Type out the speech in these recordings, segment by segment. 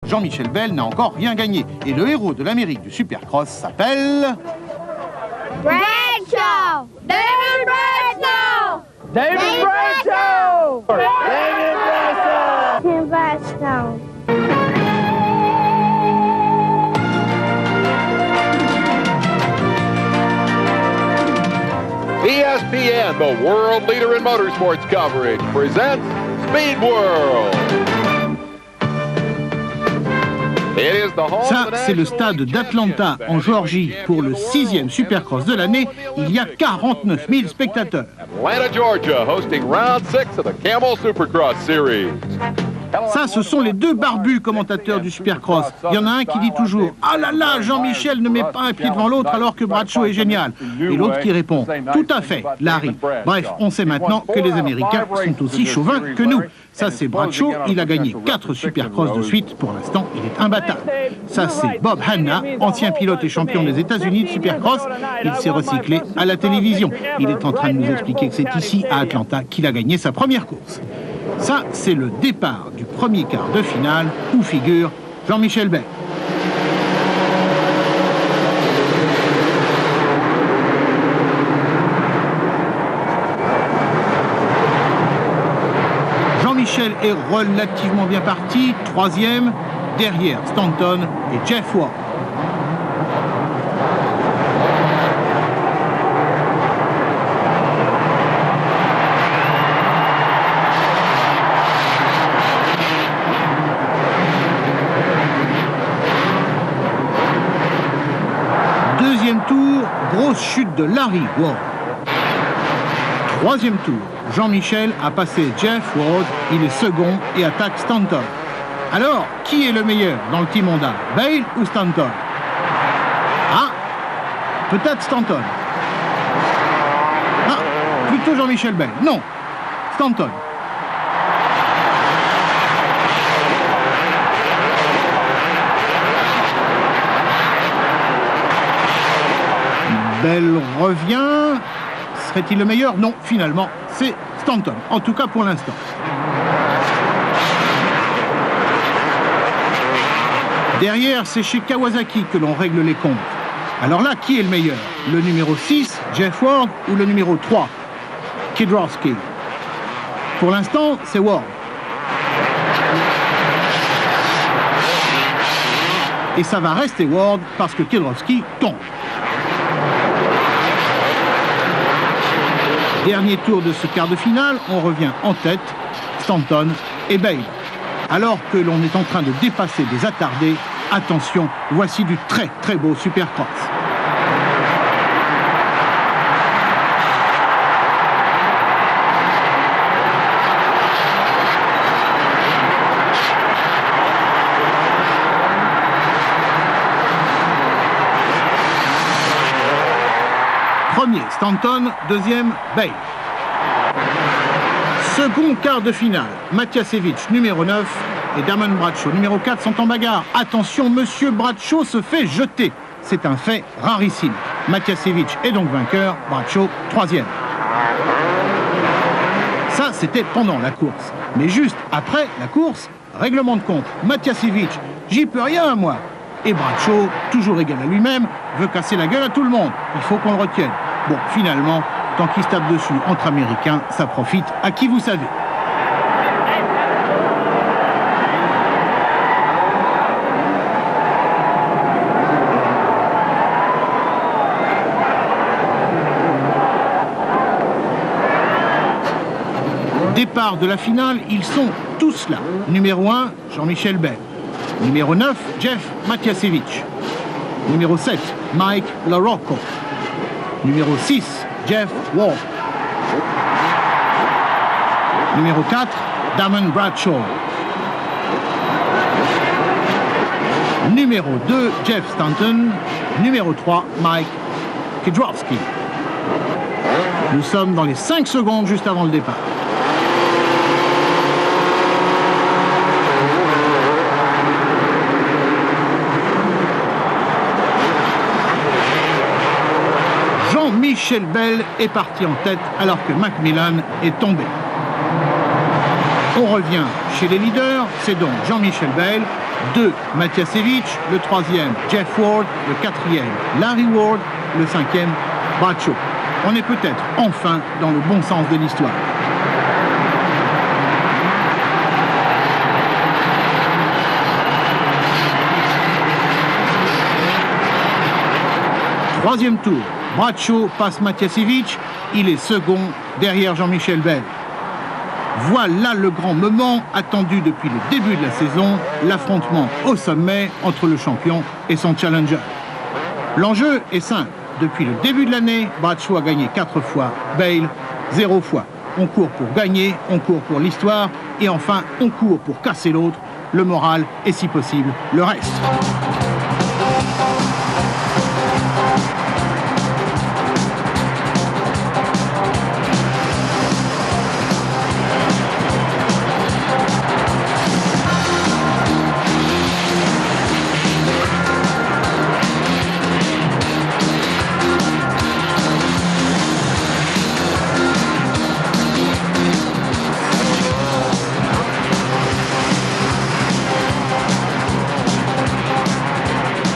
Jean-Michel Bell n'a encore rien gagné. Et le héros de l'Amérique du Supercross s'appelle... Bradshaw! David Bradshaw! David Bradshaw! David Bradshaw! Tim Bradshaw. ESPN, the world leader in motorsports coverage, presents Speed World. Ça, c'est le stade d'Atlanta, en Géorgie. Pour le 6e Supercross de l'année, il y a 49 000 spectateurs. Atlanta, Georgia, hosting round 6 of the Camel Supercross Series. Ça, ce sont les deux barbus commentateurs du Supercross. Il y en a un qui dit toujours « Ah là là, Jean-Michel ne met pas un pied devant l'autre alors que Bradshaw est génial ». Et l'autre qui répond « Tout à fait, Larry ». Bref, on sait maintenant que les Américains sont aussi chauvins que nous. Ça, c'est Bradshaw. Il a gagné 4 Supercross de suite. Pour l'instant, il est imbattable. Ça, c'est Bob Hanna, ancien pilote et champion des États-Unis de Supercross. Il s'est recyclé à la télévision. Il est en train de nous expliquer que c'est ici, à Atlanta, qu'il a gagné sa première course. Ça, c'est le départ du premier quart de finale où figure Jean-Michel Bell. Jean-Michel est relativement bien parti, 3e, derrière Stanton et Jeff Ward. Deuxième tour, grosse chute de Larry Ward. Troisième tour, Jean-Michel a passé Jeff Ward, il est second et attaque Stanton. Alors, qui est le meilleur dans le Team Honda, Bell ou Stanton? Ah, peut-être Stanton. Ah, plutôt Jean-Michel Bell. Non, Stanton. Bell revient. Serait-il le meilleur? Non, finalement, c'est Stanton. En tout cas pour l'instant. Derrière, c'est chez Kawasaki que l'on règle les comptes. Alors là, qui est le meilleur? Le numéro 6, Jeff Ward, ou le numéro 3, Kiedrowski? Pour l'instant, c'est Ward. Et ça va rester Ward parce que Kiedrowski tombe. Dernier tour de ce quart de finale, on revient en tête, Stanton et Bell. Alors que l'on est en train de dépasser des attardés, attention, voici du très très beau Supercross. Premier, Stanton. Deuxième, Bell. Second quart de finale, Matiasevich, numéro 9, et Damon Bradshaw, numéro 4, sont en bagarre. Attention, monsieur Bradshaw se fait jeter. C'est un fait rarissime. Matiasevich est donc vainqueur, Bradshaw, troisième. Ça, c'était pendant la course. Mais juste après la course, règlement de compte. Matiasevich, j'y peux rien, moi. Et Bradshaw, toujours égal à lui-même, veut casser la gueule à tout le monde. Il faut qu'on le retienne. Bon, finalement, tant qu'ils se tapent dessus entre Américains, ça profite à qui vous savez. Départ de la finale, ils sont tous là. Numéro 1, Jean-Michel Bell. Numéro 9, Jeff Matiasevich. Numéro 7, Mike LaRocco. Numéro 6, Jeff Ward. Numéro 4, Damon Bradshaw. Numéro 2, Jeff Stanton. Numéro 3, Mike Kiedrowski. Nous sommes dans les 5 secondes juste avant le départ. Jean-Michel Bell est parti en tête alors que Macmillan est tombé. On revient chez les leaders, c'est donc Jean-Michel Bell 2, Matiasevich, le 3e, Jeff Ward, le 4e, Larry Ward, le 5e, Bradshaw. On est peut-être enfin dans le bon sens de l'histoire. Troisième tour, Bradshaw passe Matiasevich, il est second derrière Jean-Michel Bell. Voilà le grand moment attendu depuis le début de la saison, l'affrontement au sommet entre le champion et son challenger. L'enjeu est simple. Depuis le début de l'année, Bradshaw a gagné 4 fois, Bale 0 fois. On court pour gagner, on court pour l'histoire et enfin on court pour casser l'autre, le moral et si possible le reste.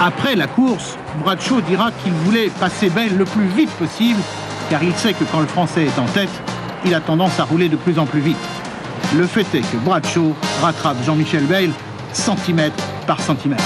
Après la course, Bradshaw dira qu'il voulait passer Bell le plus vite possible, car il sait que quand le Français est en tête, il a tendance à rouler de plus en plus vite. Le fait est que Bradshaw rattrape Jean-Michel Bale centimètre par centimètre.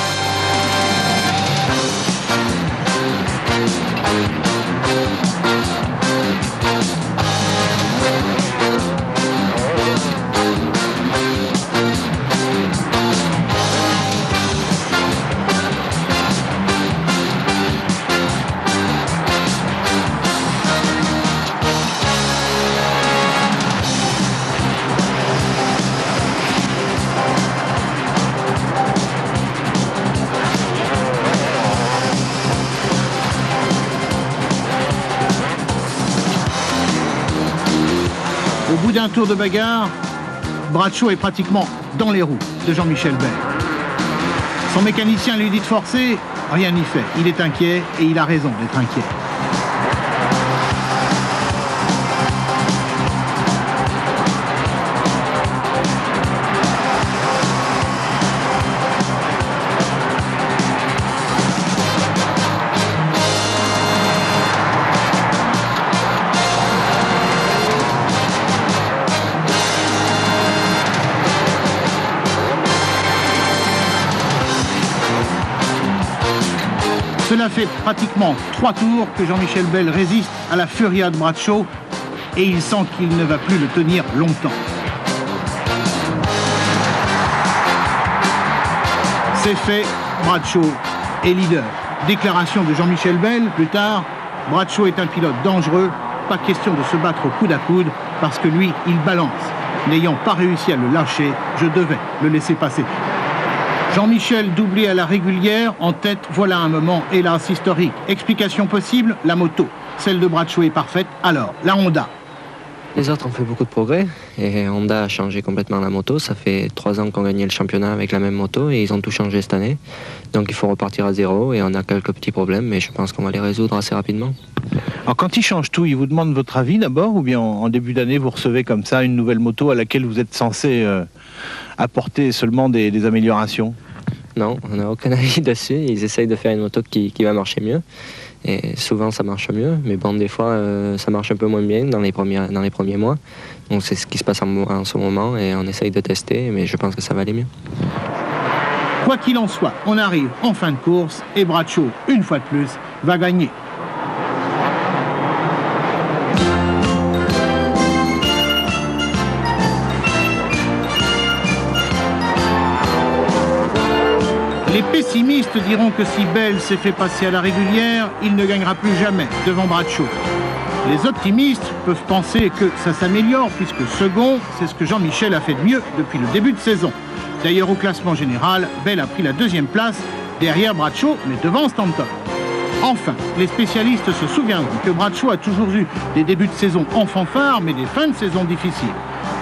Au bout d'un tour de bagarre, Bradshaw est pratiquement dans les roues de Jean-Michel Bell. Son mécanicien lui dit de forcer, rien n'y fait. Il est inquiet et il a raison d'être inquiet. Cela fait pratiquement 3 tours que Jean-Michel Bell résiste à la furia de Bradshaw et il sent qu'il ne va plus le tenir longtemps. C'est fait, Bradshaw est leader. Déclaration de Jean-Michel Bell plus tard, Bradshaw est un pilote dangereux, pas question de se battre au coude à coude parce que lui, il balance. N'ayant pas réussi à le lâcher, je devais le laisser passer. Jean-Michel doublé à la régulière, en tête, voilà un moment, hélas, historique. Explication possible, la moto. Celle de Bradshaw est parfaite, alors, la Honda. Les autres ont fait beaucoup de progrès et Honda a changé complètement la moto. Ça fait 3 ans qu'on gagnait le championnat avec la même moto et ils ont tout changé cette année. Donc il faut repartir à zéro et on a quelques petits problèmes, mais je pense qu'on va les résoudre assez rapidement. Alors quand ils changent tout, ils vous demandent votre avis d'abord ou bien en début d'année vous recevez comme ça une nouvelle moto à laquelle vous êtes censé apporter seulement des améliorations? Non, on n'a aucun avis dessus. Ils essayent de faire une moto qui va marcher mieux. Et souvent ça marche mieux, mais bon, des fois ça marche un peu moins bien dans les premiers mois. Donc c'est ce qui se passe en ce moment et on essaye de tester, mais je pense que ça va aller mieux. Quoi qu'il en soit, on arrive en fin de course et Bradshaw, une fois de plus, va gagner. Les pessimistes diront que si Bell s'est fait passer à la régulière, il ne gagnera plus jamais devant Bradshaw. Les optimistes peuvent penser que ça s'améliore puisque second, c'est ce que Jean-Michel a fait de mieux depuis le début de saison. D'ailleurs, au classement général, Bell a pris la 2e place derrière Bradshaw, mais devant Stanton. Enfin, les spécialistes se souviendront que Bradshaw a toujours eu des débuts de saison en fanfare, mais des fins de saison difficiles.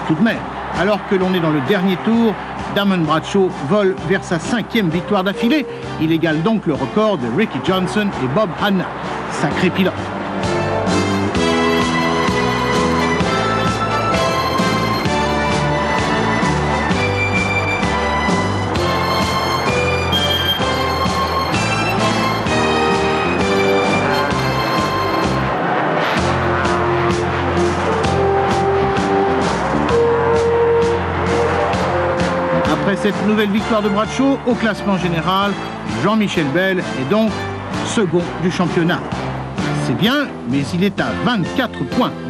Tout de même, alors que l'on est dans le dernier tour, Damon Bradshaw vole vers sa 5e victoire d'affilée. Il égale donc le record de Ricky Johnson et Bob Hanna. Sacré pilote. cette nouvelle victoire de Bradshaw au classement général, Jean-Michel Bell est donc second du championnat. C'est bien, mais il est à 24 points